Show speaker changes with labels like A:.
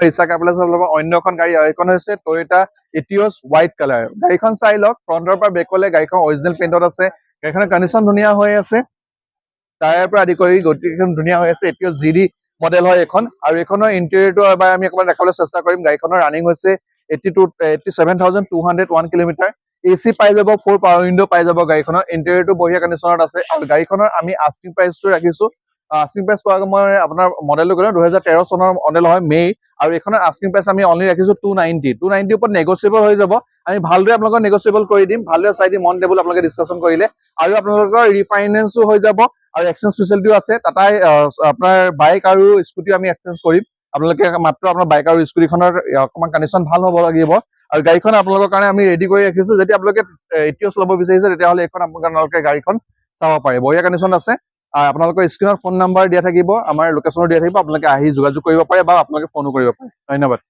A: recharge আপোনালোকৰ অন্য এখন গাড়ী এইখন হৈছে টয়োটা এটিঅছ হোৱাইট কালাৰ গাড়ীখন চাই লওক ফ্ৰণ্টৰ পৰা বেকলে গাড়ীখন অৰিজিনেল পেইণ্টত আছে গাড়ীখনৰ কণ্ডিশ্যন ধুনীয়া হৈ আছে টায়াৰ পৰা আদি কৰি গোটেইখন ধুনীয়া হৈ আছে এটিঅছ জিডি মডেল হয় এখন আৰু এইখনৰ ইণ্টেৰিয়ৰটো এবাৰ আমি অকণমান দেখাবলৈ চেষ্টা কৰিম গাড়ীখনৰ ৰানিং হৈছে 87,201 কিলোমিটাৰ এচি পাই যাব 4 পাৱাৰ উইণ্ডো পাই যাব গাড়ীখনৰ ইণ্টেৰিয়ৰটো বঢ়িয়া কণ্ডিশ্যনত আছে আৰু গাড়ীখনৰ আমি আস্কিং প্ৰাইচটো ৰাখিছো আস্কিং প্ৰাইচ কোৱা মই আপোনাৰ মডেলটো ক'লো 2013 চনৰ মডেল হয় মে আৰু এইখনৰ আস্কিং প্ৰাইচ আমি অনলি ৰাখিছো 290 ওপৰত নেগোচিয়েবল হৈ যাব আমি ভালদৰে আপোনালোকক নেগোচিয়েবল কৰি দিম ভালদৰে চাই দিম অন টেবুল আপোনালোকে ডিছকাশ্যন কৰিলে আৰু আপোনালোকৰ ৰিফাইনেন্সো হৈ যাব আৰু এক্সচেঞ্জ ফেচিলিটিও আছে তাতে আপোনাৰ বাইক আৰু স্কুটি আমি এক্সচেঞ্জ কৰিম আপোনালোকে মাত্ৰ আপোনাৰ বাইক আৰু স্কুটিখনৰ অকণমান কণ্ডিশ্যন ভাল হ'ব লাগিব আৰু গাড়ীখন আপোনালোকৰ কাৰণে আমি ৰেডি কৰি ৰাখিছো যদি আপোনালোকে এটিঅছ ল'ব বিচাৰিছে তেতিয়াহ'লে এইখন আপোনালোকে গাড়ীখন চাব পাৰে বঢ়িয়া কণ্ডিশ্যন আছে আপোনালোকৰ স্ক্ৰীনত ফোন নাম্বাৰ দিয়া থাকিব আমাৰ লোকেশ্যনো দিয়া থাকিব আপোনালোকে আহি যোগাযোগ কৰিব পাৰে বা আপোনালোকে ফোনো কৰিব পাৰে ধন্যবাদ